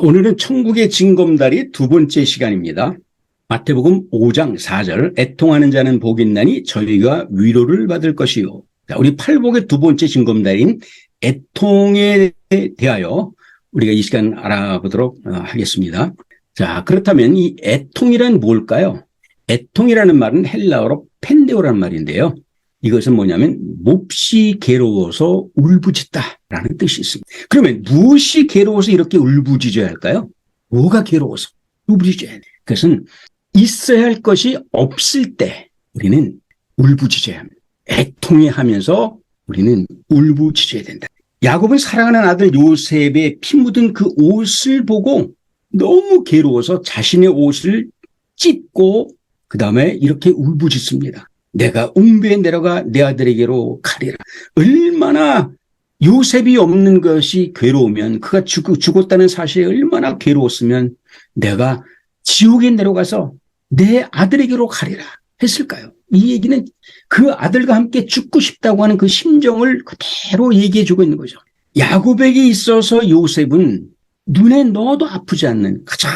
오늘은 천국의 징검다리 두 번째 시간입니다. 마태복음 5장 4절 애통하는 자는 복이 있나니 저희가 위로를 받을 것이요. 자, 우리 팔복의 두 번째 징검다리인 애통에 대하여 우리가 이 시간 알아보도록 하겠습니다. 자, 그렇다면 이 애통이란 뭘까요? 애통이라는 말은 헬라어로 펜데오라는 말인데요. 이것은 뭐냐면 몹시 괴로워서 울부짖다라는 뜻이 있습니다. 그러면 무엇이 괴로워서 이렇게 울부짖어야 할까요? 뭐가 괴로워서 울부짖어야 돼? 그것은 있어야 할 것이 없을 때 우리는 울부짖어야 합니다. 애통해하면서 우리는 울부짖어야 된다. 야곱은 사랑하는 아들 요셉의 피 묻은 그 옷을 보고 너무 괴로워서 자신의 옷을 찢고 그 다음에 이렇게 울부짖습니다. 내가 웅비에 내려가 내 아들에게로 가리라. 얼마나 요셉이 없는 것이 괴로우면, 그가 죽었다는 사실에 얼마나 괴로웠으면 내가 지옥에 내려가서 내 아들에게로 가리라 했을까요? 이 얘기는 그 아들과 함께 죽고 싶다고 하는 그 심정을 그대로 얘기해 주고 있는 거죠. 야곱에게 있어서 요셉은 눈에 넣어도 아프지 않는 가장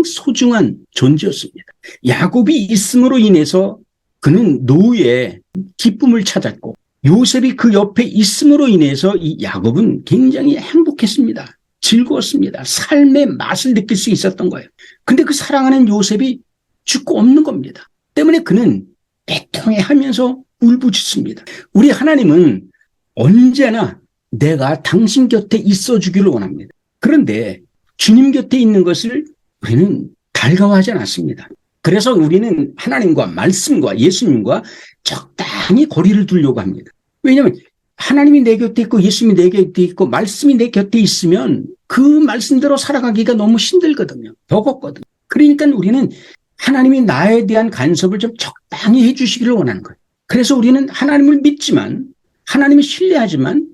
소중한 존재였습니다. 야곱이 있음으로 인해서 그는 노후에 기쁨을 찾았고, 요셉이 그 옆에 있음으로 인해서 이 야곱은 굉장히 행복했습니다. 즐거웠습니다. 삶의 맛을 느낄 수 있었던 거예요. 근데 그 사랑하는 요셉이 죽고 없는 겁니다. 때문에 그는 애통해하면서 울부짖습니다. 우리 하나님은 언제나 내가 당신 곁에 있어 주기를 원합니다. 그런데 주님 곁에 있는 것을 우리는 달가워하지 않았습니다. 그래서 우리는 하나님과 말씀과 예수님과 적당히 거리를 두려고 합니다. 왜냐하면 하나님이 내 곁에 있고 예수님이 내 곁에 있고 말씀이 내 곁에 있으면 그 말씀대로 살아가기가 너무 힘들거든요. 버겁거든요. 그러니까 우리는 하나님이 나에 대한 간섭을 좀 적당히 해주시기를 원하는 거예요. 그래서 우리는 하나님을 믿지만, 하나님을 신뢰하지만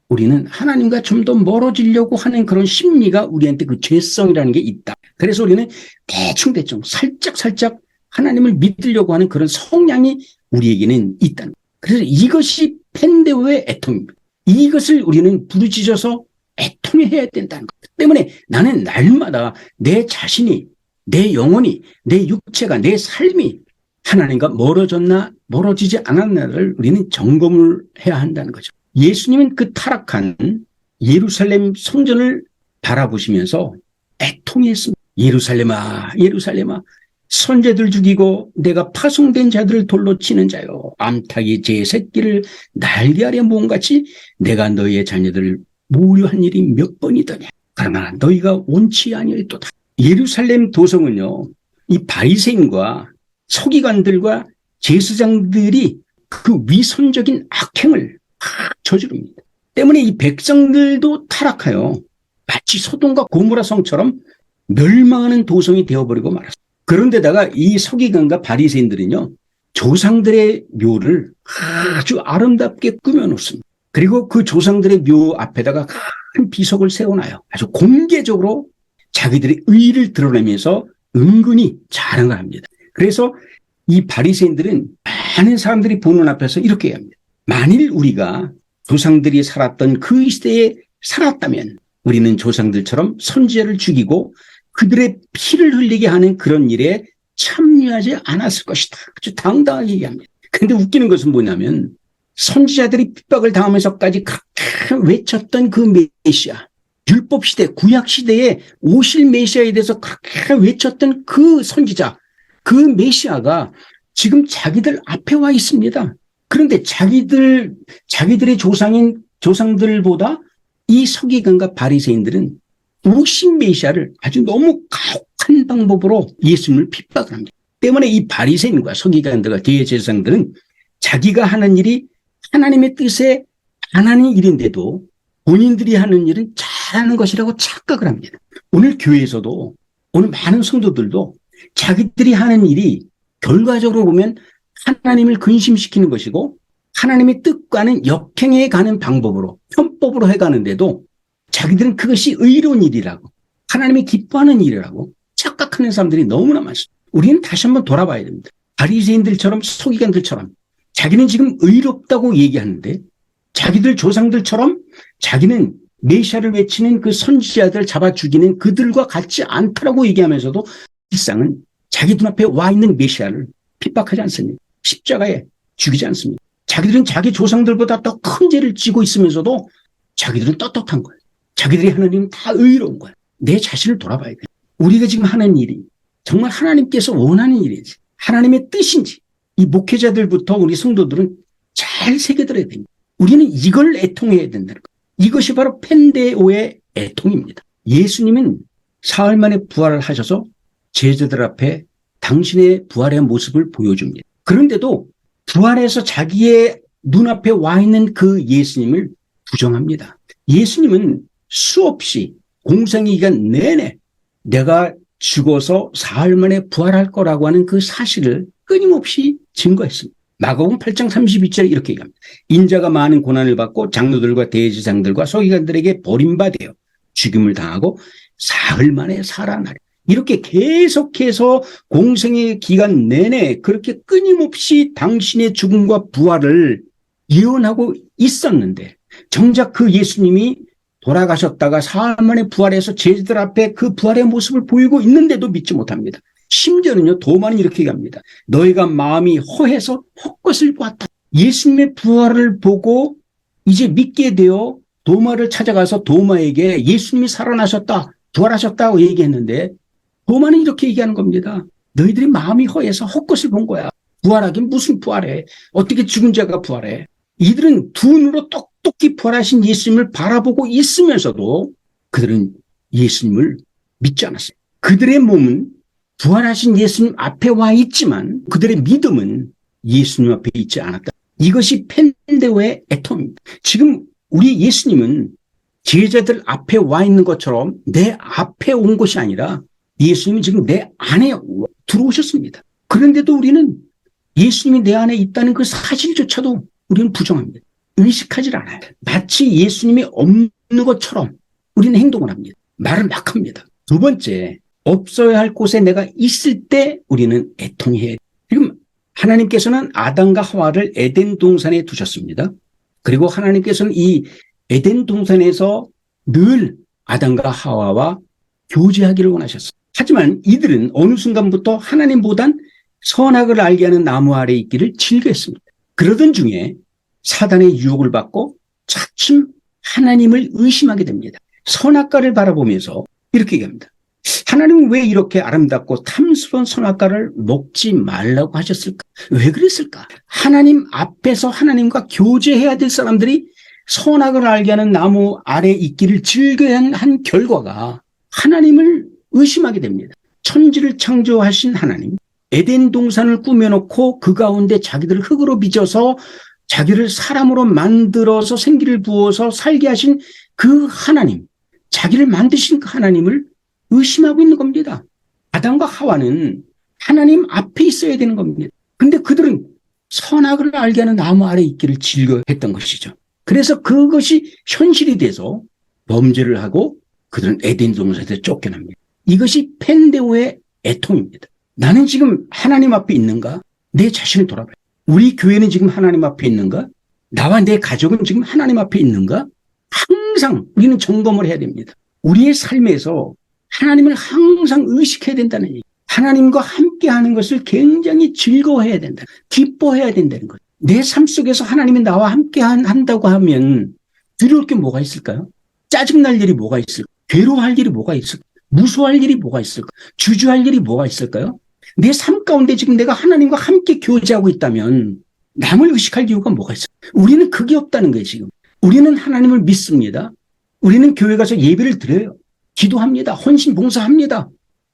우리는 하나님과 좀 더 멀어지려고 하는 그런 심리가 우리한테 그 죄성이라는 게 있다. 그래서 우리는 대충 살짝 하나님을 믿으려고 하는 그런 성향이 우리에게는 있다는 거예요. 그래서 이것이 펜데오의 애통입니다. 이것을 우리는 부르짖어서 애통해야 된다는 것 때문에 나는 날마다 내 자신이, 내 영혼이, 내 육체가, 내 삶이 하나님과 멀어졌나 멀어지지 않았나를 우리는 점검을 해야 한다는 거죠. 예수님은 그 타락한 예루살렘 성전을 바라보시면서 애통했습니다. 예루살렘아, 예루살렘아, 선제들 죽이고 내가 파송된 자들을 돌로 치는 자요, 암탉이 제 새끼를 날개 아래 모음같이 내가 너희의 자녀들을 모욕한 일이 몇 번이더냐. 그러나 너희가 원치 아니하였도다. 예루살렘 도성은요, 이 바리새인과 서기관들과 제사장들이 그 위선적인 악행을 저지릅니다. 때문에 이 백성들도 타락하여 마치 소돔과 고모라 성처럼 멸망하는 도성이 되어버리고 말았습니다. 그런데다가 이 서기관과 바리새인들은요, 조상들의 묘를 아주 아름답게 꾸며놓습니다. 그리고 그 조상들의 묘 앞에다가 큰 비석을 세워놔요. 아주 공개적으로 자기들의 의의를 드러내면서 은근히 자랑을 합니다. 그래서 이 바리새인들은 많은 사람들이 보는 앞에서 이렇게 합니다. 만일 우리가 조상들이 살았던 그 시대에 살았다면 우리는 조상들처럼 선지자를 죽이고 그들의 피를 흘리게 하는 그런 일에 참여하지 않았을 것이다. 아주 당당하게 얘기합니다. 그런데 웃기는 것은 뭐냐면 선지자들이 핍박을 당하면서까지 그렇게 외쳤던 그 메시아, 율법시대, 구약시대에 오실 메시아에 대해서 그렇게 외쳤던 그 선지자, 그 메시아가 지금 자기들 앞에 와 있습니다. 그런데 자기들의 조상들보다 이 서기관과 바리새인들은 오신 메시아를 아주 너무 가혹한 방법으로 예수님을 핍박을 합니다. 때문에 이 바리새인과 서기관들과 대제사장들은 자기가 하는 일이 하나님의 뜻에 안 하는 일인데도 본인들이 하는 일은 잘하는 것이라고 착각을 합니다. 오늘 교회에서도, 오늘 많은 성도들도 자기들이 하는 일이 결과적으로 보면 하나님을 근심시키는 것이고 하나님의 뜻과는 역행해 가는 방법으로, 편법으로 해가는데도 자기들은 그것이 의로운 일이라고, 하나님이 기뻐하는 일이라고 착각하는 사람들이 너무나 많습니다. 우리는 다시 한번 돌아봐야 됩니다. 바리새인들처럼 서기관들처럼 자기는 지금 의롭다고 얘기하는데 자기들 조상들처럼 자기는 메시아를 외치는 그 선지자들 잡아 죽이는 그들과 같지 않다라고 얘기하면서도 일상은 자기 눈앞에 와 있는 메시아를 핍박하지 않습니다. 십자가에 죽이지 않습니다. 자기들은 자기 조상들보다 더 큰 죄를 지고 있으면서도 자기들은 떳떳한 거예요. 자기들이 하는 일은 다 의로운 거예요. 내 자신을 돌아봐야 돼요. 우리가 지금 하는 일이 정말 하나님께서 원하는 일인지, 하나님의 뜻인지, 이 목회자들부터 우리 성도들은 잘 새겨들어야 됩니다. 우리는 이걸 애통해야 된다는 거예요. 이것이 바로 펜데오의 애통입니다. 예수님은 사흘 만에 부활을 하셔서 제자들 앞에 당신의 부활의 모습을 보여줍니다. 그런데도 부활해서 자기의 눈앞에 와 있는 그 예수님을 부정합니다. 예수님은 수없이 공생의 기간 내내 내가 죽어서 사흘 만에 부활할 거라고 하는 그 사실을 끊임없이 증거했습니다. 마가복음 8장 32절에 이렇게 얘기합니다. 인자가 많은 고난을 받고 장로들과 대제사장들과 서기관들에게 버림받아 죽임을 당하고 사흘 만에 살아나리. 이렇게 계속해서 공생의 기간 내내 그렇게 끊임없이 당신의 죽음과 부활을 예언하고 있었는데 정작 그 예수님이 돌아가셨다가 사흘 만에 부활해서 제자들 앞에 그 부활의 모습을 보이고 있는데도 믿지 못합니다. 심지어는요, 도마는 이렇게 얘기합니다. 너희가 마음이 허해서 헛것을 보았다. 예수님의 부활을 보고 이제 믿게 되어 도마를 찾아가서 도마에게 예수님이 살아나셨다, 부활하셨다고 얘기했는데 도마는 이렇게 얘기하는 겁니다. 너희들이 마음이 허해서 헛것을 본 거야. 부활하긴 무슨 부활해. 어떻게 죽은 자가 부활해. 이들은 두 눈으로 똑똑히 부활하신 예수님을 바라보고 있으면서도 그들은 예수님을 믿지 않았어요. 그들의 몸은 부활하신 예수님 앞에 와 있지만 그들의 믿음은 예수님 앞에 있지 않았다. 이것이 펜데오의 애통입니다. 지금 우리 예수님은 제자들 앞에 와 있는 것처럼 내 앞에 온 것이 아니라 예수님이 지금 내 안에 들어오셨습니다. 그런데도 우리는 예수님이 내 안에 있다는 그 사실조차도 우리는 부정합니다. 의식하지 않아요. 마치 예수님이 없는 것처럼 우리는 행동을 합니다. 말을 막 합니다. 두 번째, 없어야 할 곳에 내가 있을 때 우리는 애통해야 해요. 지금 하나님께서는 아담과 하와를 에덴 동산에 두셨습니다. 그리고 하나님께서는 이 에덴 동산에서 늘 아담과 하와와 교제하기를 원하셨어요. 하지만 이들은 어느 순간부터 하나님보단 선악을 알게 하는 나무 아래에 있기를 즐겼습니다. 그러던 중에 사단의 유혹을 받고 차츰 하나님을 의심하게 됩니다. 선악과를 바라보면서 이렇게 얘기합니다. 하나님은 왜 이렇게 아름답고 탐스러운 선악과를 먹지 말라고 하셨을까? 왜 그랬을까? 하나님 앞에서 하나님과 교제해야 될 사람들이 선악을 알게 하는 나무 아래에 있기를 즐겨야 한 결과가 하나님을 의심하게 됩니다. 천지를 창조하신 하나님, 에덴 동산을 꾸며놓고 그 가운데 자기들을 흙으로 빚어서 자기를 사람으로 만들어서 생기를 부어서 살게 하신 그 하나님, 자기를 만드신 그 하나님을 의심하고 있는 겁니다. 아담과 하와는 하나님 앞에 있어야 되는 겁니다. 근데 그들은 선악을 알게 하는 나무 아래에 있기를 즐겨했던 것이죠. 그래서 그것이 현실이 돼서 범죄를 하고 그들은 에덴 동산에서 쫓겨납니다. 이것이 펜데오의 애통입니다. 나는 지금 하나님 앞에 있는가? 내 자신을 돌아봐요. 우리 교회는 지금 하나님 앞에 있는가? 나와 내 가족은 지금 하나님 앞에 있는가? 항상 우리는 점검을 해야 됩니다. 우리의 삶에서 하나님을 항상 의식해야 된다는 얘기. 하나님과 함께하는 것을 굉장히 즐거워해야 된다. 기뻐해야 된다는 것. 내 삶 속에서 하나님이 나와 함께 한다고 하면 두려울 게 뭐가 있을까요? 짜증날 일이 뭐가 있을까? 괴로워할 일이 뭐가 있을까? 무서워할 일이 뭐가 있을까? 주저할 일이 뭐가 있을까요? 내 삶 가운데 지금 내가 하나님과 함께 교제하고 있다면 남을 의식할 이유가 뭐가 있을까? 우리는 그게 없다는 거예요, 지금. 우리는 하나님을 믿습니다. 우리는 교회 가서 예배를 드려요. 기도합니다. 헌신 봉사합니다.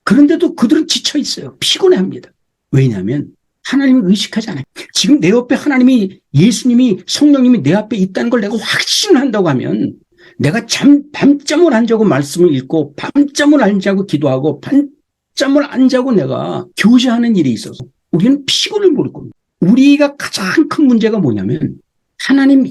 그런데도 그들은 지쳐 있어요. 피곤해합니다. 왜냐하면 하나님을 의식하지 않아요. 지금 내 옆에 하나님이, 예수님이, 성령님이 내 앞에 있다는 걸 내가 확신한다고 하면 내가 밤잠을 안 자고 말씀을 읽고 밤잠을 안 자고 기도하고 밤잠을 안 자고 내가 교제하는 일이 있어서 우리는 피곤을 모를 겁니다. 우리가 가장 큰 문제가 뭐냐면 하나님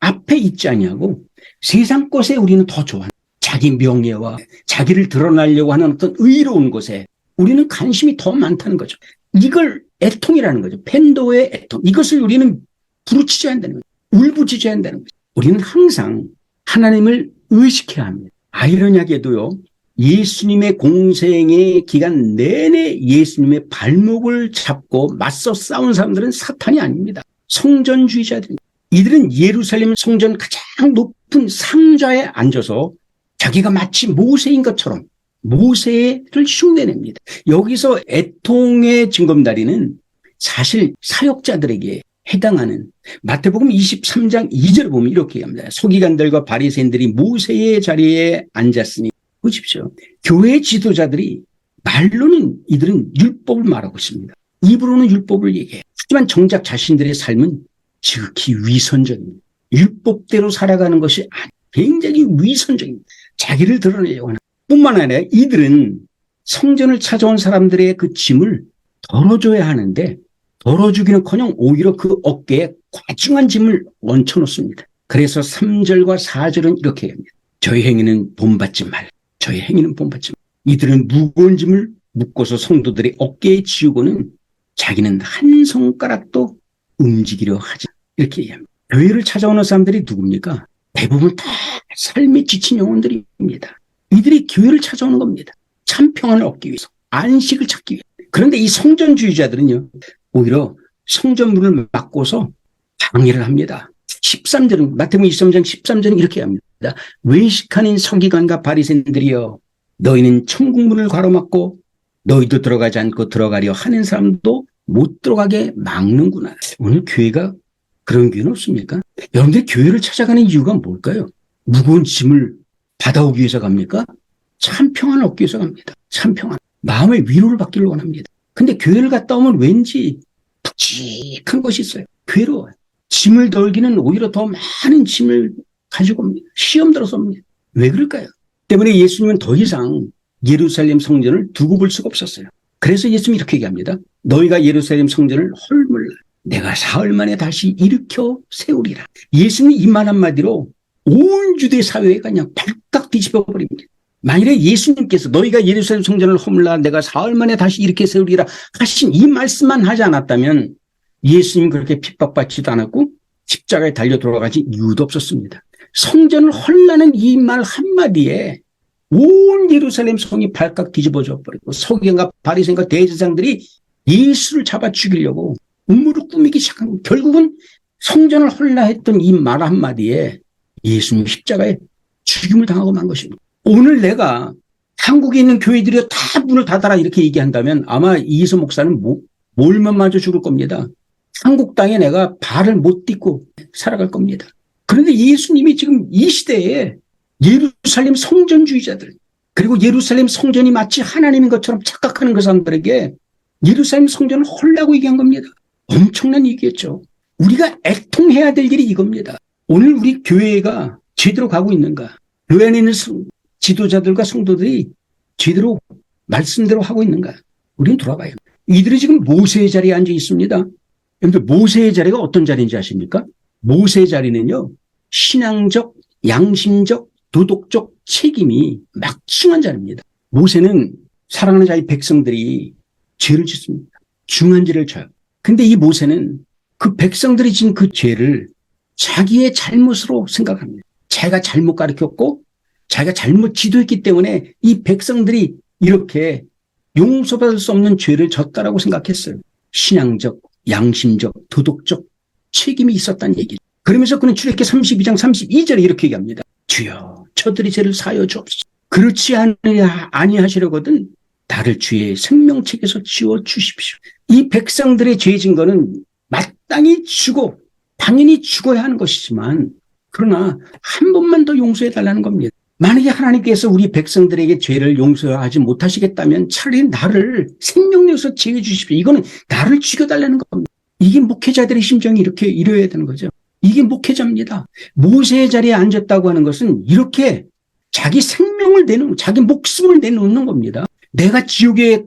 앞에 있지 아니하고 세상 것에 우리는 더 좋아하는, 자기 명예와 자기를 드러내려고 하는 어떤 의로운 것에 우리는 관심이 더 많다는 거죠. 이걸 애통이라는 거죠. 펜도의 애통. 이것을 우리는 부르짖어야 한다는 거죠. 울부짖어야 한다는 거죠. 우리는 항상 하나님을 의식해야 합니다. 아이러니하게도요, 예수님의 공생의 기간 내내 예수님의 발목을 잡고 맞서 싸운 사람들은 사탄이 아닙니다. 성전주의자들입니다. 이들은 예루살렘 성전 가장 높은 상좌에 앉아서 자기가 마치 모세인 것처럼 모세를 흉내냅니다. 여기서 애통의 징검다리는 사실 사역자들에게 해당하는 마태복음 23장 2절을 보면 이렇게 합니다. 서기관들과 바리새인들이 모세의 자리에 앉았으니, 보십시오. 교회 지도자들이 말로는 이들은 율법을 말하고 있습니다. 입으로는 율법을 얘기해요. 하지만 정작 자신들의 삶은 지극히 위선적입니다. 율법대로 살아가는 것이 굉장히 위선적입니다. 자기를 드러내려고 하는 뿐만 아니라 이들은 성전을 찾아온 사람들의 그 짐을 덜어줘야 하는데 덜어주기는커녕 오히려 그 어깨에 과중한 짐을 얹혀놓습니다. 그래서 3절과 4절은 이렇게 합니다. 저희 행위는 본받지 말라. 저희 행위는 본받지 말라. 이들은 무거운 짐을 묶어서 성도들의 어깨에 지우고는 자기는 한 손가락도 움직이려 하지, 이렇게 얘기합니다. 교회를 찾아오는 사람들이 누굽니까? 대부분 다 삶에 지친 영혼들입니다. 이들이 교회를 찾아오는 겁니다. 참 평안을 얻기 위해서, 안식을 찾기 위해서. 그런데 이 성전주의자들은요, 오히려 성전문을 막고서 방해를 합니다. 13절은, 마태복음 23장 13절은 이렇게 합니다. 외식하는 서기관과 바리새인들이여, 너희는 천국문을 가로막고 너희도 들어가지 않고 들어가려 하는 사람도 못 들어가게 막는구나. 오늘 교회가 그런 교회는 없습니까? 여러분들 교회를 찾아가는 이유가 뭘까요? 무거운 짐을 받아오기 위해서 갑니까? 참 평안을 얻기 위해서 갑니다. 참 평안. 마음의 위로를 받기를 원합니다. 근데 교회를 갔다 오면 왠지 푹직한 것이 있어요. 괴로워요. 짐을 덜기는 오히려 더 많은 짐을 가지고 옵니다. 시험 들어서 옵니다. 왜 그럴까요? 때문에 예수님은 더 이상 예루살렘 성전을 두고 볼 수가 없었어요. 그래서 예수님이 이렇게 얘기합니다. 너희가 예루살렘 성전을 헐물라. 내가 사흘 만에 다시 일으켜 세우리라. 예수님이 이 말 한마디로 온 유대 사회가 그냥 발칵 뒤집어 버립니다. 만일에 예수님께서 너희가 예루살렘 성전을 허물라 내가 사흘 만에 다시 일으켜 세우리라 하신 이 말씀만 하지 않았다면 예수님 그렇게 핍박받지도 않았고 십자가에 달려 돌아가지 이유도 없었습니다. 성전을 헐라는 이 말 한마디에 온 예루살렘 성이 발칵 뒤집어져 버리고 서기관과 바리새인과 대제사장들이 예수를 잡아 죽이려고 음모를 꾸미기 시작한 겁니다. 결국은 성전을 헐라 했던 이 말 한마디에 예수님 십자가에 죽임을 당하고 만 것입니다. 오늘 내가 한국에 있는 교회들이 다 문을 닫아라 이렇게 얘기한다면 아마 이희서 목사는 몰면 마저 죽을 겁니다. 한국 땅에 내가 발을 못 딛고 살아갈 겁니다. 그런데 예수님이 지금 이 시대에 예루살렘 성전주의자들 그리고 예루살렘 성전이 마치 하나님인 것처럼 착각하는 그 사람들에게 예루살렘 성전을 헐라고 얘기한 겁니다. 엄청난 얘기였죠. 우리가 애통해야 될 일이 이겁니다. 오늘 우리 교회가 제대로 가고 있는가? 교회 안에 있는 지도자들과 성도들이 제대로 말씀대로 하고 있는가? 우리는 돌아봐야 합니다. 이들이 지금 모세의 자리에 앉아 있습니다. 여러분들 모세의 자리가 어떤 자리인지 아십니까? 모세의 자리는요. 신앙적, 양심적, 도덕적 책임이 막중한 자리입니다. 모세는 사랑하는 자기 백성들이 죄를 짓습니다. 중한 죄를 져요. 근데 이 모세는 그 백성들이 진 그 죄를 자기의 잘못으로 생각합니다. 자기가 잘못 가르쳤고 자기가 잘못 지도했기 때문에 이 백성들이 이렇게 용서받을 수 없는 죄를 졌다라고 생각했어요. 신앙적, 양심적, 도덕적 책임이 있었다는 얘기죠. 그러면서 그는 출애굽기 32장 32절에 이렇게 얘기합니다. 주여 저들이 죄를 사하여 주옵소서. 그렇지 아니하시려거든 나를 주의 생명책에서 지워주십시오. 이 백성들의 죄 증거는 마땅히 죽어 당연히 죽어야 하는 것이지만 그러나 한 번만 더 용서해달라는 겁니다. 만약에 하나님께서 우리 백성들에게 죄를 용서하지 못하시겠다면 차라리 나를 생명력에서 지워 주십시오. 이거는 나를 죽여달라는 겁니다. 이게 목회자들의 심정이 이렇게 이뤄야 되는 거죠. 이게 목회자입니다. 모세의 자리에 앉았다고 하는 것은 이렇게 자기 생명을 자기 목숨을 내놓는 겁니다. 내가 지옥에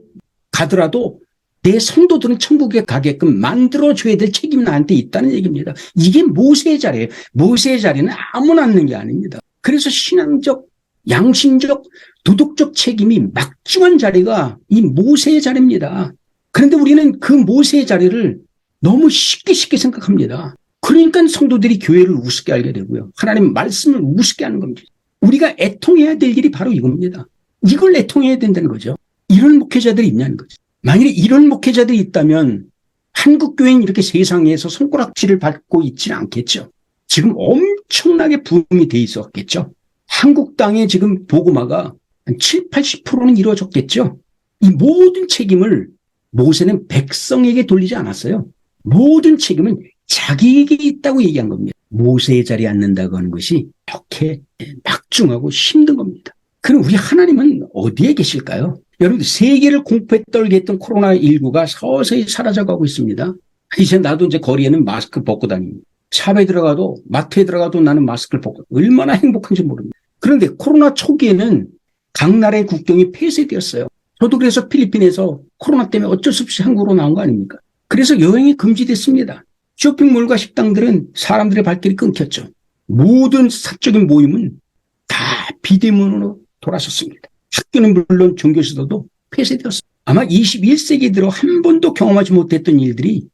가더라도 내 성도들은 천국에 가게끔 만들어줘야 될 책임이 나한테 있다는 얘기입니다. 이게 모세의 자리예요. 모세의 자리는 아무나 앉는 게 아닙니다. 그래서 신앙적, 양심적, 도덕적 책임이 막중한 자리가 이 모세의 자리입니다. 그런데 우리는 그 모세의 자리를 너무 쉽게 생각합니다. 그러니까 성도들이 교회를 우습게 알게 되고요. 하나님 말씀을 우습게 하는 겁니다. 우리가 애통해야 될 일이 바로 이겁니다. 이걸 애통해야 된다는 거죠. 이런 목회자들이 있냐는 거죠. 만일에 이런 목회자들이 있다면 한국교회는 이렇게 세상에서 손가락질을 받고 있지는 않겠죠. 지금 엄청나게 부흥이 돼 있었겠죠. 한국 땅에 지금 복음화가 한 7, 80%는 이루어졌겠죠. 이 모든 책임을 모세는 백성에게 돌리지 않았어요. 모든 책임은 자기에게 있다고 얘기한 겁니다. 모세의 자리에 앉는다고 하는 것이 이렇게 막중하고 힘든 겁니다. 그럼 우리 하나님은 어디에 계실까요? 여러분들 세계를 공포에 떨게 했던 코로나19가 서서히 사라져가고 있습니다. 이제 나도 이제 거리에는 마스크 벗고 다닙니다. 샵에 들어가도 마트에 들어가도 나는 마스크를 벗고 얼마나 행복한지 모릅니다. 그런데 코로나 초기에는 각 나라의 국경이 폐쇄되었어요. 저도 그래서 필리핀에서 코로나 때문에 어쩔 수 없이 한국으로 나온 거 아닙니까? 그래서 여행이 금지됐습니다. 쇼핑몰과 식당들은 사람들의 발길이 끊겼죠. 모든 사적인 모임은 다 비대면으로 돌아섰습니다. 학교는 물론 종교 시도도 폐쇄되었습니다. 아마 21세기 들어 한 번도 경험하지 못했던 일들이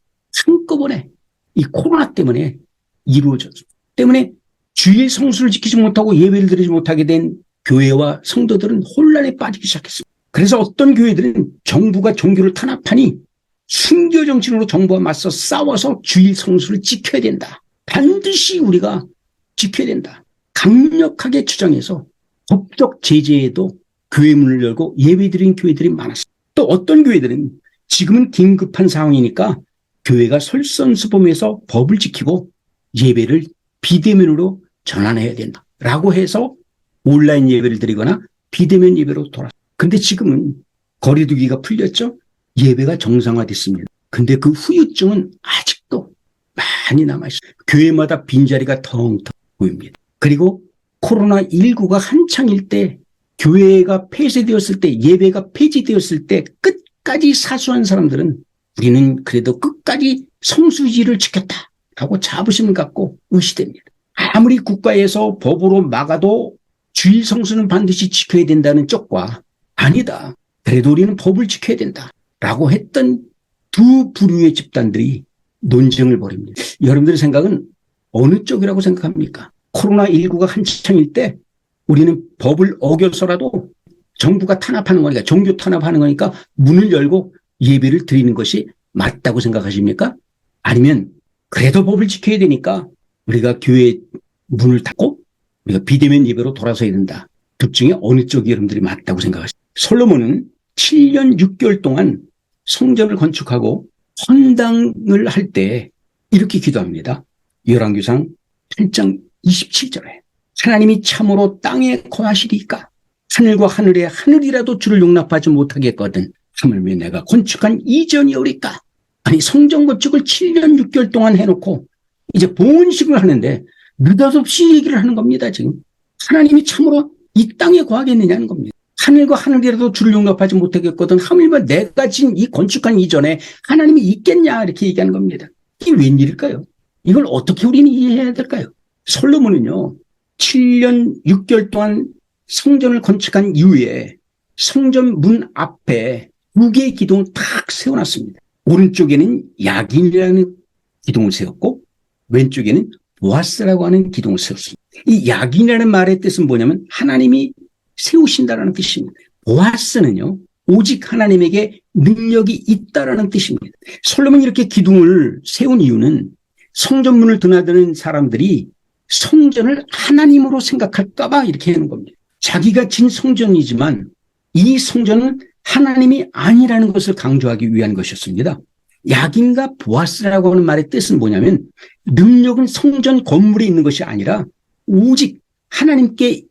한꺼번에 이 코로나 때문에 이루어졌습니다. 때문에 주일 성수를 지키지 못하고 예배를 드리지 못하게 된 교회와 성도들은 혼란에 빠지기 시작했습니다. 그래서 어떤 교회들은 정부가 종교를 탄압하니 순교 정신으로 정부와 맞서 싸워서 주일 성수를 지켜야 된다. 반드시 우리가 지켜야 된다. 강력하게 주장해서 법적 제재에도 교회 문을 열고 예배드린 교회들이 많았습니다. 또 어떤 교회들은 지금은 긴급한 상황이니까 교회가 솔선수범해서 법을 지키고 예배를 비대면으로 전환해야 된다라고 해서 온라인 예배를 드리거나 비대면 예배로 돌아왔습니다. 그런데 지금은 거리두기가 풀렸죠. 예배가 정상화됐습니다. 근데 그 후유증은 아직도 많이 남아있어요. 교회마다 빈자리가 텅텅 보입니다. 그리고 코로나19가 한창일 때 교회가 폐쇄되었을 때 예배가 폐지되었을 때 끝까지 사수한 사람들은 우리는 그래도 끝까지 성수지를 지켰다라고 자부심을 갖고 의시됩니다. 아무리 국가에서 법으로 막아도 주일 성수는 반드시 지켜야 된다는 쪽과 아니다. 그래도 우리는 법을 지켜야 된다라고 했던 두 부류의 집단들이 논쟁을 벌입니다. 여러분들의 생각은 어느 쪽이라고 생각합니까? 코로나19가 한창일 때 우리는 법을 어겨서라도 정부가 탄압하는 거니까 종교 탄압하는 거니까 문을 열고 예배를 드리는 것이 맞다고 생각하십니까? 아니면 그래도 법을 지켜야 되니까 우리가 교회 문을 닫고 우리가 비대면 예배로 돌아서야 된다. 둘 중에 어느 쪽이 여러분들이 맞다고 생각하십니까? 솔로몬은 7년 6개월 동안 성전을 건축하고 헌당을 할 때 이렇게 기도합니다. 열왕기상 8장 27절에 하나님이 참으로 땅에 거하시리까? 하늘과 하늘에 하늘이라도 주를 용납하지 못하겠거든 하물며 내가 건축한 이전이오리까? 아니 성전 건축을 7년 6개월 동안 해놓고 이제 봉헌식을 하는데 느닷없이 얘기를 하는 겁니다. 지금 하나님이 참으로 이 땅에 거하겠느냐는 겁니다. 하늘과 하늘이라도 주를 용납하지 못하겠거든 하물며 내가 지금 이 건축한 이전에 하나님이 있겠냐 이렇게 얘기하는 겁니다. 이게 웬일일까요? 이걸 어떻게 우리는 이해해야 될까요? 솔로몬은요 7년 6개월 동안 성전을 건축한 이후에 성전 문 앞에 두 개의 기둥을 탁 세워놨습니다. 오른쪽에는 야긴이라는 기둥을 세웠고 왼쪽에는 보아스라고 하는 기둥을 세웠습니다. 이 야긴이라는 말의 뜻은 뭐냐면 하나님이 세우신다라는 뜻입니다. 보아스는요 오직 하나님에게 능력이 있다라는 뜻입니다. 솔로몬이 이렇게 기둥을 세운 이유는 성전문을 드나드는 사람들이 성전을 하나님으로 생각할까 봐 이렇게 하는 겁니다. 자기가 진 성전이지만 이 성전은 하나님이 아니라는 것을 강조하기 위한 것이었습니다. 야긴과 보아스라고 하는 말의 뜻은 뭐냐면 능력은 성전 건물에 있는 것이 아니라 오직 하나님께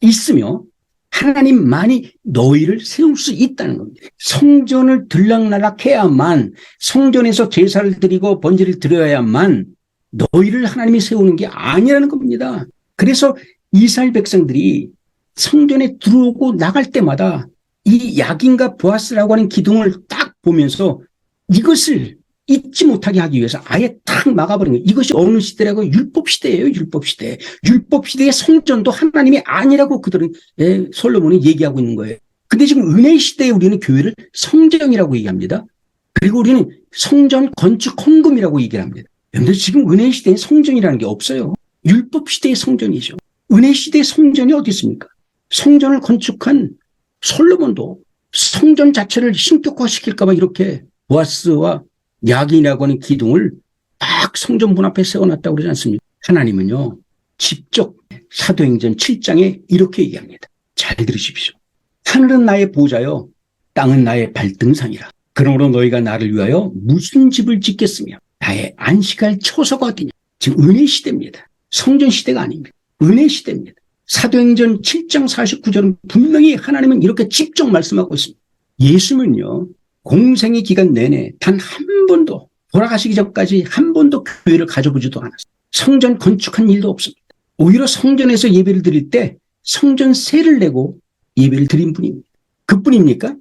있으며 하나님만이 너희를 세울 수 있다는 겁니다. 성전을 들락날락해야만 성전에서 제사를 드리고 번제를 드려야만 너희를 하나님이 세우는 게 아니라는 겁니다. 그래서 이스라엘 백성들이 성전에 들어오고 나갈 때마다 이 야긴과 보아스라고 하는 기둥을 딱 보면서 이것을 잊지 못하게 하기 위해서 아예 딱 막아버린 거예요. 이것이 어느 시대라고? 율법시대예요. 율법시대. 율법시대의 성전도 하나님이 아니라고 그들은 솔로몬이 얘기하고 있는 거예요. 근데 지금 은혜 시대에 우리는 교회를 성전이라고 얘기합니다. 그리고 우리는 성전 건축 헌금이라고 얘기를 합니다. 여러분들 지금 은혜 시대에 성전이라는 게 없어요. 율법시대의 성전이죠. 은혜 시대의 성전이 어디 있습니까? 성전을 건축한 솔로몬도 성전 자체를 신격화시킬까 봐 이렇게 보아스와 야긴이라고 하는 기둥을 딱 성전 문 앞에 세워놨다고 그러지 않습니까? 하나님은요, 직접 사도행전 7장에 이렇게 얘기합니다. 잘 들으십시오. 하늘은 나의 보좌요, 땅은 나의 발등상이라. 그러므로 너희가 나를 위하여 무슨 집을 짓겠으며 나의 안식할 처소가 어디냐. 지금 은혜 시대입니다. 성전 시대가 아닙니다. 은혜 시대입니다. 사도행전 7장 49절은 분명히 하나님은 이렇게 직접 말씀하고 있습니다. 예수는요, 공생의 기간 내내 단 한 번도, 돌아가시기 전까지 한 번도 교회를 가져보지도 않았어요. 성전 건축한 일도 없습니다. 오히려 성전에서 예배를 드릴 때 성전세를 내고 예배를 드린 분입니다. 그뿐입니까?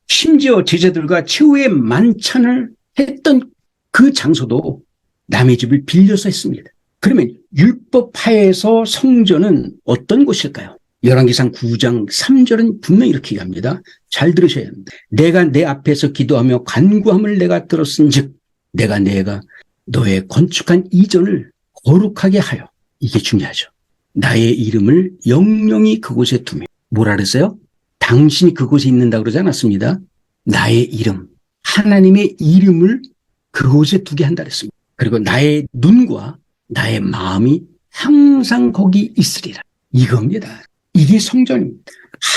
심지어 제자들과 최후의 만찬을 했던 그 장소도 남의 집을 빌려서 했습니다. 그러면 율법하에서 성전은 어떤 곳일까요? 열왕기상 9장 3절은 분명히 이렇게 얘기합니다. 잘 들으셔야 합니다. 내가 내 앞에서 기도하며 간구함을 내가 들었은즉 내가 너의 건축한 이전을 거룩하게 하여, 이게 중요하죠. 나의 이름을 영영히 그곳에 두며. 뭐라 그랬어요? 당신이 그곳에 있는다고 그러지 않았습니다. 나의 이름, 하나님의 이름을 그곳에 두게 한다 그랬습니다. 그리고 나의 눈과 나의 마음이 항상 거기 있으리라. 이겁니다. 이게 성전입니다.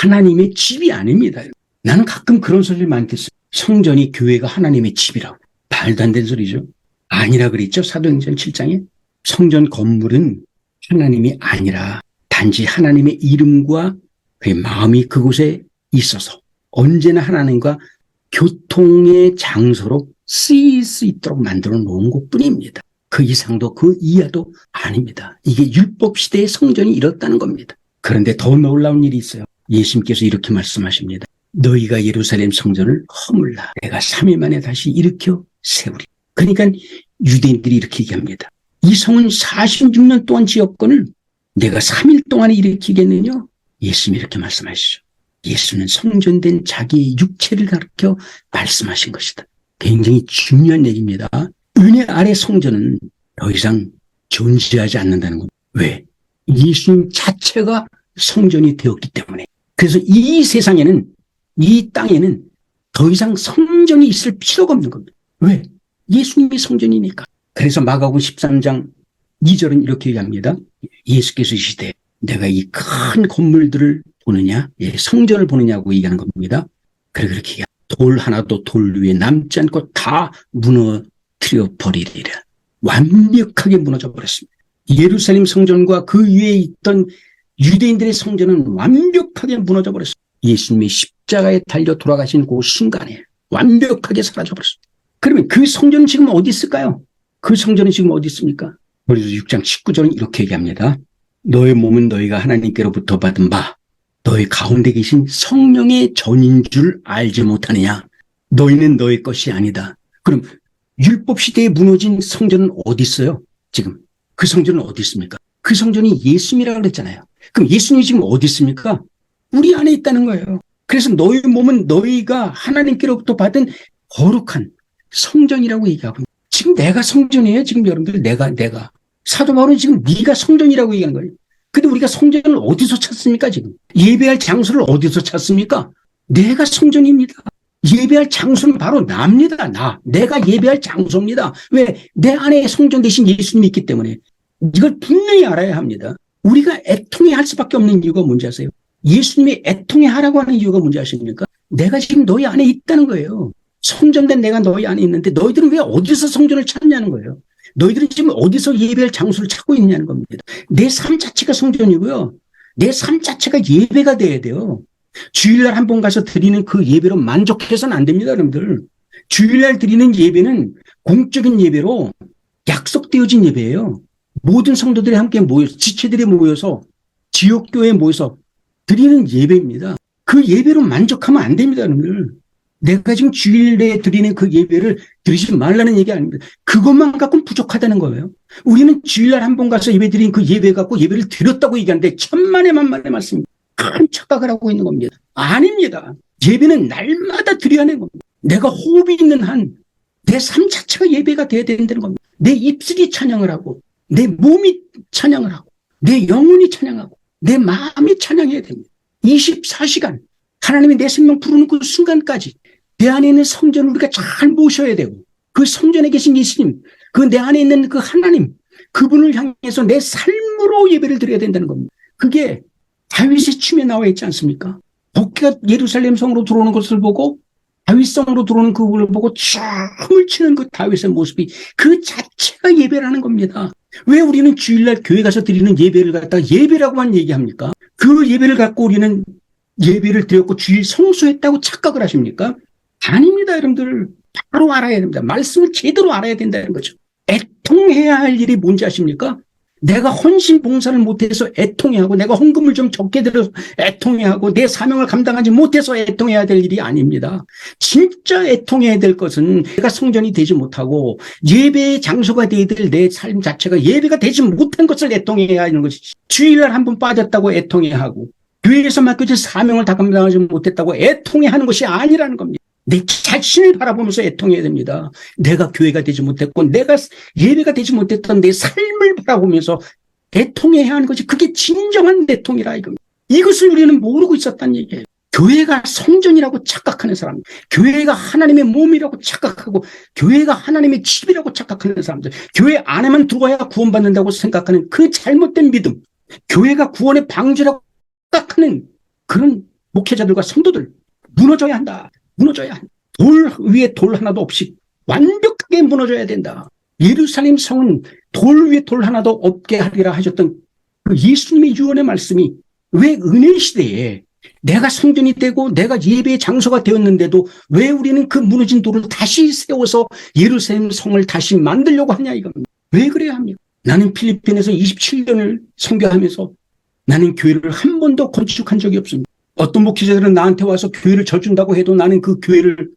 하나님의 집이 아닙니다. 나는 가끔 그런 소리를 많이 듣어요. 성전이 교회가 하나님의 집이라고. 말도 안 되는 소리죠. 아니라 그랬죠. 사도행전 7장에. 성전 건물은 하나님이 아니라 단지 하나님의 이름과 그의 마음이 그곳에 있어서 언제나 하나님과 교통의 장소로 쓰일 수 있도록 만들어 놓은 것뿐입니다. 그 이상도 그 이하도 아닙니다. 이게 율법 시대의 성전이 이렇다는 겁니다. 그런데 더 놀라운 일이 있어요. 예수님께서 이렇게 말씀하십니다. 너희가 예루살렘 성전을 허물라. 내가 3일 만에 다시 일으켜 세우리. 그러니까 유대인들이 이렇게 얘기합니다. 이 성은 46년 동안 지었건을 내가 3일 동안에 일으키겠느냐? 예수님이 이렇게 말씀하시죠. 예수는 성전된 자기의 육체를 가르쳐 말씀하신 것이다. 굉장히 중요한 얘기입니다. 은혜 아래 성전은 더 이상 존재하지 않는다는 겁니다. 왜? 예수님 자체가 성전이 되었기 때문에. 그래서 이 세상에는, 이 땅에는 더 이상 성전이 있을 필요가 없는 겁니다. 왜? 예수님이 성전이니까. 그래서 마가복음 13장 2절은 이렇게 얘기합니다. 예수께서 이시되 내가 이 큰 건물들을 보느냐, 성전을 보느냐고 얘기하는 겁니다. 그렇게 얘기합니다. 돌 하나도 돌 위에 남지 않고 다 무너뜨려 버리리라. 완벽하게 무너져 버렸습니다. 예루살렘 성전과 그 위에 있던 유대인들의 성전은 완벽하게 무너져 버렸습니다. 예수님이 십자가에 달려 돌아가신 그 순간에 완벽하게 사라져 버렸습니다. 그러면 그 성전은 지금 어디 있을까요? 그 성전은 지금 어디 있습니까? 그래서 6장 19절은 이렇게 얘기합니다. 너의 몸은 너희가 하나님께로부터 받은 바 너희 가운데 계신 성령의 전인 줄 알지 못하느냐? 너희는 너희 것이 아니다. 그럼 율법 시대에 무너진 성전은 어디 있어요? 지금 그 성전은 어디 있습니까? 그 성전이 예수님이라고 그랬잖아요. 그럼 예수님이 지금 어디 있습니까? 우리 안에 있다는 거예요. 그래서 너희 몸은 너희가 하나님께로부터 받은 거룩한 성전이라고 얘기하고 있는 거예요. 지금 내가 성전이에요. 지금 여러분들 내가 사도 바울은 지금 네가 성전이라고 얘기하는 거예요. 근데 우리가 성전을 어디서 찾습니까? 지금 예배할 장소를 어디서 찾습니까? 내가 성전입니다. 예배할 장소는 바로 나입니다. 내가 예배할 장소입니다. 왜? 내 안에 성전 대신 예수님이 있기 때문에. 이걸 분명히 알아야 합니다. 우리가 애통해 할 수밖에 없는 이유가 뭔지 아세요? 예수님이 애통해 하라고 하는 이유가 뭔지 아십니까? 내가 지금 너희 안에 있다는 거예요. 성전된 내가 너희 안에 있는데 너희들은 왜 어디서 성전을 찾냐는 거예요. 너희들은 지금 어디서 예배할 장소를 찾고 있냐는 겁니다. 내 삶 자체가 성전이고요. 내 삶 자체가 예배가 돼야 돼요. 주일날 한 번 가서 드리는 그 예배로 만족해서는 안 됩니다, 여러분들. 주일날 드리는 예배는 공적인 예배로 약속되어진 예배예요. 모든 성도들이 함께 모여서, 지체들이 모여서, 지역교회에 모여서 드리는 예배입니다. 그 예배로 만족하면 안 됩니다, 여러분들. 내가 지금 주일에 드리는 그 예배를 드리지 말라는 얘기 아닙니다. 그것만 갖고는 부족하다는 거예요. 우리는 주일날 한 번 가서 예배 드린 그 예배 갖고 예배를 드렸다고 얘기하는데 천만의 만만의 말씀입니다. 큰 착각을 하고 있는 겁니다. 아닙니다. 예배는 날마다 드려야 하는 겁니다. 내가 호흡이 있는 한 내 삶 자체가 예배가 돼야 된다는 겁니다. 내 입술이 찬양을 하고 내 몸이 찬양을 하고 내 영혼이 찬양하고 내 마음이 찬양해야 됩니다. 24시간 하나님이 내 생명 부르는 그 순간까지 내 안에 있는 성전을 우리가 잘 모셔야 되고 그 성전에 계신 예수님, 그 내 안에 있는 그 하나님, 그분을 향해서 내 삶으로 예배를 드려야 된다는 겁니다. 그게 다윗의 춤에 나와 있지 않습니까? 복귀가 예루살렘 성으로 들어오는 것을 보고 다윗 성으로 들어오는 그분을 보고 춤을 추는 그 다윗의 모습이 그 자체가 예배라는 겁니다. 왜 우리는 주일날 교회 가서 드리는 예배를 갖다가 예배라고만 얘기합니까? 그 예배를 갖고 우리는 예배를 드렸고 주일 성수했다고 착각을 하십니까? 아닙니다, 여러분들. 바로 알아야 됩니다. 말씀을 제대로 알아야 된다는 거죠. 애통해야 할 일이 뭔지 아십니까? 내가 헌신 봉사를 못해서 애통해하고 내가 헌금을 좀 적게 들여서 애통해하고 내 사명을 감당하지 못해서 애통해야 될 일이 아닙니다. 진짜 애통해야 될 것은 내가 성전이 되지 못하고 예배의 장소가 되어야 될 내 삶 자체가 예배가 되지 못한 것을 애통해야 하는 것이지. 주일날 한 번 빠졌다고 애통해야 하고 교회에서 맡겨진 사명을 다 감당하지 못했다고 애통해야 하는 것이 아니라는 겁니다. 내 자신을 바라보면서 애통해야 됩니다. 내가 교회가 되지 못했고 내가 예배가 되지 못했던 내 삶을 바라보면서 애통해야 하는 것이 그게 진정한 애통이라 이겁니다. 이것을 우리는 모르고 있었다는 얘기예요. 교회가 성전이라고 착각하는 사람, 교회가 하나님의 몸이라고 착각하고 교회가 하나님의 집이라고 착각하는 사람들, 교회 안에만 들어와야 구원받는다고 생각하는 그 잘못된 믿음, 교회가 구원의 방주라고 생각하는 그런 목회자들과 성도들 무너져야 한다. 무너져야 한다. 돌 위에 돌 하나도 없이 완벽하게 무너져야 된다. 예루살렘 성은 돌 위에 돌 하나도 없게 하리라 하셨던 그 예수님의 유언의 말씀이 왜 은혜 시대에 내가 성전이 되고 내가 예배의 장소가 되었는데도 왜 우리는 그 무너진 돌을 다시 세워서 예루살렘 성을 다시 만들려고 하냐 이겁니다. 왜 그래야 합니까? 나는 필리핀에서 27년을 선교하면서 나는 교회를 한 번도 건축한 적이 없습니다. 어떤 목회자들은 나한테 와서 교회를 져준다고 해도 나는 그 교회를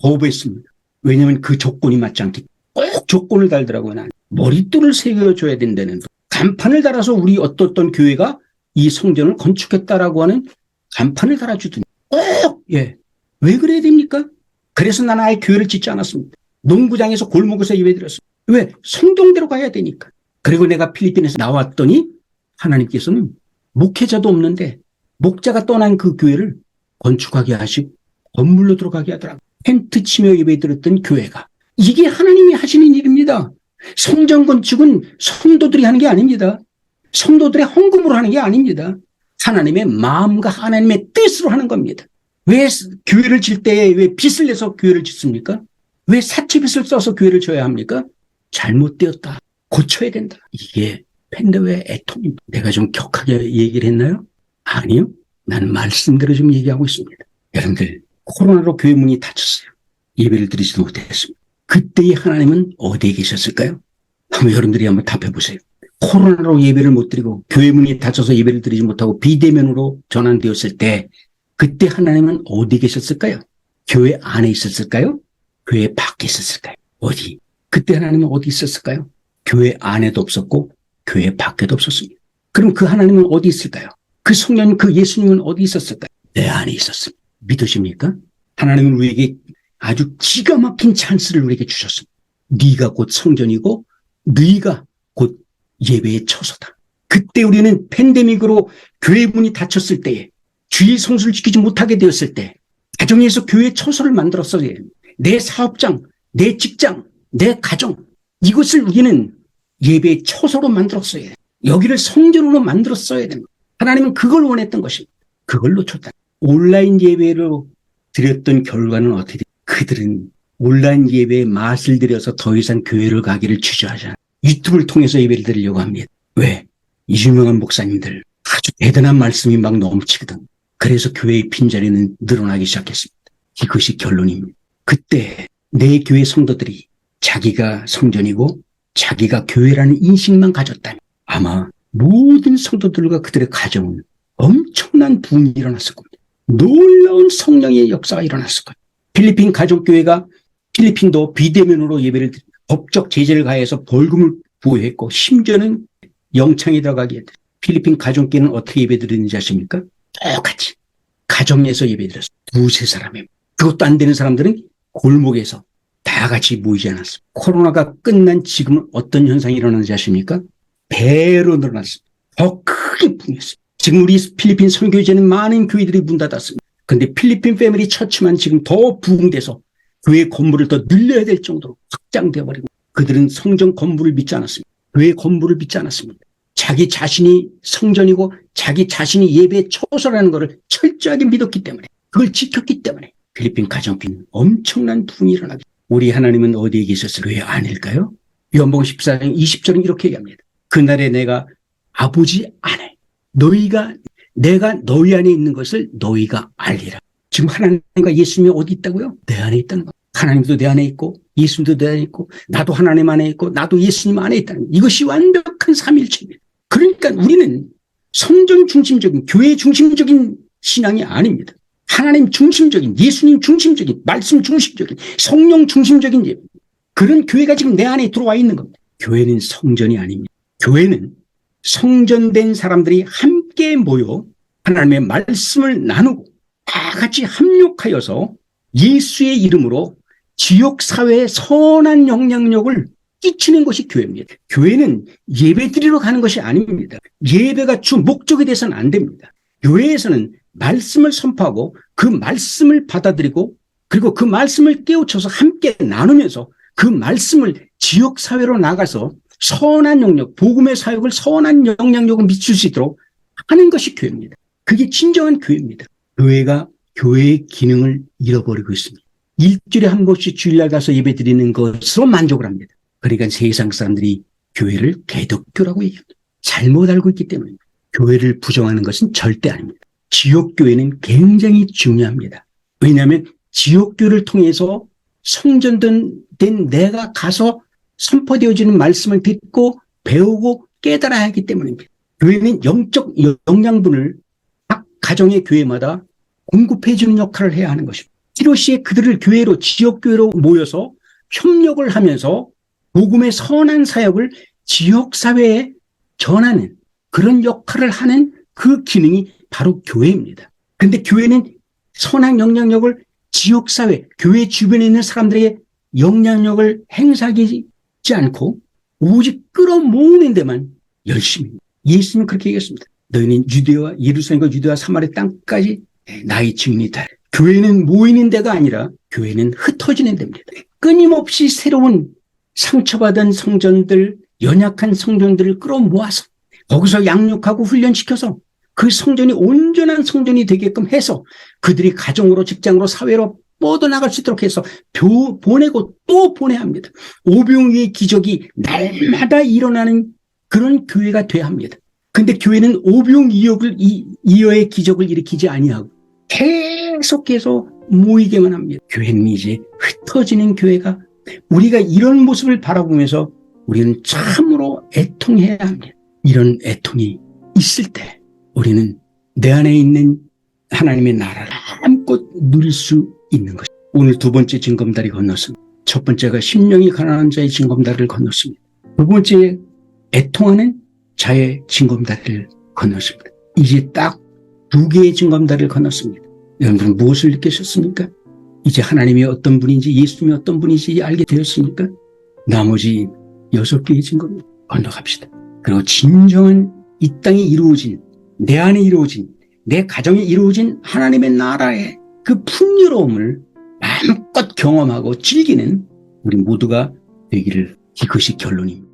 거부했습니다. 왜냐하면 그 조건이 맞지 않기 꼭 조건을 달더라고요. 나는 머릿돌을 새겨줘야 된다는 간판을 달아서 우리 어떤 교회가 이 성전을 건축했다라고 하는 간판을 달아주더니 꼭 왜 그래야 됩니까? 그래서 나는 아예 교회를 짓지 않았습니다. 농구장에서 골목에서 예배드렸습니다. 왜? 성경대로 가야 되니까. 그리고 내가 필리핀에서 나왔더니 하나님께서는 목회자도 없는데 목자가 떠난 그 교회를 건축하게 하시고 건물로 들어가게 하더라고요. 텐트 치며 예배드렸던 교회가. 이게 하나님이 하시는 일입니다. 성전 건축은 성도들이 하는 게 아닙니다. 성도들의 헌금으로 하는 게 아닙니다. 하나님의 마음과 하나님의 뜻으로 하는 겁니다. 왜 교회를 질 때 왜 빚을 내서 교회를 짓습니까? 왜 사채빚을 써서 교회를 져야 합니까? 잘못되었다. 고쳐야 된다. 이게 팬데웨 애통입니다. 내가 좀 격하게 얘기를 했나요? 아니요. 나는 말씀대로 좀 얘기하고 있습니다. 여러분들 코로나로 교회 문이 닫혔어요. 예배를 드리지도 못했습니다. 그때의 하나님은 어디에 계셨을까요? 한번 여러분들이 한번 답해 보세요. 코로나로 예배를 못 드리고 교회 문이 닫혀서 예배를 드리지 못하고 비대면으로 전환되었을 때 그때 하나님은 어디에 계셨을까요? 교회 안에 있었을까요? 교회 밖에 있었을까요? 어디? 그때 하나님은 어디 있었을까요? 교회 안에도 없었고 교회 밖에도 없었습니다. 그럼 그 하나님은 어디 있을까요? 그 성령, 그 예수님은 어디 있었을까요? 내 안에 있었습니다. 믿으십니까? 하나님은 우리에게 아주 기가 막힌 찬스를 우리에게 주셨습니다. 네가 곧 성전이고 네가 곧 예배의 처소다. 그때 우리는 팬데믹으로 교회 문이 닫혔을 때에 주일 성수를 지키지 못하게 되었을 때 가정에서 교회 처소를 만들었어야 해요. 내 사업장, 내 직장, 내 가정 이것을 우리는 예배의 처소로 만들었어야 해요. 여기를 성전으로 만들었어야 됩니다. 하나님은 그걸 원했던 것입니다. 그걸 놓쳤다. 온라인 예배로 드렸던 결과는 어떻게 돼요? 그들은 온라인 예배의 맛을 들여서 더 이상 교회를 가기를 주저하지 않아요. 유튜브를 통해서 예배를 드리려고 합니다. 왜? 이 유명한 목사님들 아주 대단한 말씀이 막 넘치거든. 그래서 교회의 빈자리는 늘어나기 시작했습니다. 이것이 결론입니다. 그때 내 교회 성도들이 자기가 성전이고 자기가 교회라는 인식만 가졌다면 아마 모든 성도들과 그들의 가정은 엄청난 부흥이 일어났을 겁니다. 놀라운 성령의 역사가 일어났을 거예요. 필리핀 가족교회가 필리핀도 비대면으로 예배를 드립니다. 법적 제재를 가해서 벌금을 부여했고 심지어는 영창에 들어가게 했다. 필리핀 가족교회는 어떻게 예배 드리는지 아십니까? 똑같이 가정에서 예배 드렸어요. 두세 사람이. 그것도 안 되는 사람들은 골목에서 다 같이 모이지 않았습니다. 코로나가 끝난 지금은 어떤 현상이 일어나는지 아십니까? 배로 늘어났습니다. 더 크게 부흥했습니다. 지금 우리 필리핀 선교제는 많은 교회들이 문 닫았습니다. 그런데 필리핀 패밀리 처치만 지금 더 부흥돼서 교회 건물을 더 늘려야 될 정도로 확장되어 버리고, 그들은 성전 건물을 믿지 않았습니다. 교회 건물을 믿지 않았습니다. 자기 자신이 성전이고 자기 자신이 예배에 초소라는 것을 철저하게 믿었기 때문에, 그걸 지켰기 때문에 필리핀 가정교회는 엄청난 부흥이 일어나게. 우리 하나님은 어디에 계셨어요? 교회 아닐까요? 요한복음 14장 20절은 이렇게 얘기합니다. 그날에 내가 아버지 안에 내가 너희 안에 있는 것을 너희가 알리라. 지금 하나님과 예수님이 어디 있다고요? 내 안에 있다는 거. 하나님도 내 안에 있고 예수님도 내 안에 있고 나도 하나님 안에 있고 나도 예수님 안에 있다는 거. 이것이 완벽한 삼위일체입니다. 그러니까 우리는 성전 중심적인, 교회 중심적인 신앙이 아닙니다. 하나님 중심적인, 예수님 중심적인, 말씀 중심적인, 성령 중심적인 예배. 그런 교회가 지금 내 안에 들어와 있는 겁니다. 교회는 성전이 아닙니다. 교회는 성전된 사람들이 함께 모여 하나님의 말씀을 나누고 다 같이 합력하여서 예수의 이름으로 지역사회에 선한 영향력을 끼치는 것이 교회입니다. 교회는 예배드리러 가는 것이 아닙니다. 예배가 주 목적이 돼서는 안 됩니다. 교회에서는 말씀을 선포하고 그 말씀을 받아들이고 그리고 그 말씀을 깨우쳐서 함께 나누면서 그 말씀을 지역사회로 나가서 선한 영역, 복음의 사역을 선한 영향력을 미칠 수 있도록 하는 것이 교회입니다. 그게 진정한 교회입니다. 교회가 교회의 기능을 잃어버리고 있습니다. 일주일에 한 번씩 주일날 가서 예배 드리는 것으로 만족을 합니다. 그러니까 세상 사람들이 교회를 개독교라고 얘기합니다. 잘못 알고 있기 때문에 교회를 부정하는 것은 절대 아닙니다. 지역교회는 굉장히 중요합니다. 왜냐하면 지역교회를 통해서 성전된 내가 가서 선포되어지는 말씀을 듣고 배우고 깨달아야 하기 때문입니다. 교회는 영적 영양분을 각 가정의 교회마다 공급해 주는 역할을 해야 하는 것입니다. 필요시에 그들을 교회로, 지역교회로 모여서 협력을 하면서 복음의 선한 사역을 지역사회에 전하는 그런 역할을 하는 그 기능이 바로 교회입니다. 그런데 교회는 선한 영향력을 지역사회, 교회 주변에 있는 사람들에게 영향력을 행사하지 않고 오직 끌어모으는 데만 열심히. 예수님은 그렇게 얘기했습니다. 너희는 유대와 예루살렘과 유대와 사마리아 땅까지 나의 증인이다. 교회는 모이는 데가 아니라 교회는 흩어지는 데입니다. 끊임없이 새로운 상처받은 성전들, 연약한 성전들을 끌어모아서 거기서 양육하고 훈련시켜서 그 성전이 온전한 성전이 되게끔 해서 그들이 가정으로, 직장으로, 사회로 뻗어나갈 수 있도록 해서 보내고 또 보내야 합니다. 오병이의 기적이 날마다 일어나는 그런 교회가 돼야 합니다. 근데 교회는 오병이어의 기적을 일으키지 아니하고 계속해서 모이게만 합니다. 교회는 이제 흩어지는 교회가, 우리가 이런 모습을 바라보면서 우리는 참으로 애통해야 합니다. 이런 애통이 있을 때 우리는 내 안에 있는 하나님의 나라를 마음껏 누릴 수 있는 것입니다. 오늘 두 번째 징검다리 건넜습니다. 첫 번째가 심령이 가난한 자의 징검다리를 건넜습니다. 두 번째 애통하는 자의 징검다리를 건넜습니다. 이제 딱 두 개의 징검다리를 건넜습니다. 여러분들은 무엇을 느끼셨습니까? 이제 하나님이 어떤 분인지, 예수님이 어떤 분인지 알게 되었습니까? 나머지 6개의 징검 건너갑시다. 그리고 진정한 이 땅에 이루어진, 내 안에 이루어진, 내 가정에 이루어진 하나님의 나라의 그 풍요로움을 마음껏 경험하고 즐기는 우리 모두가 되기를, 이것이 결론입니다.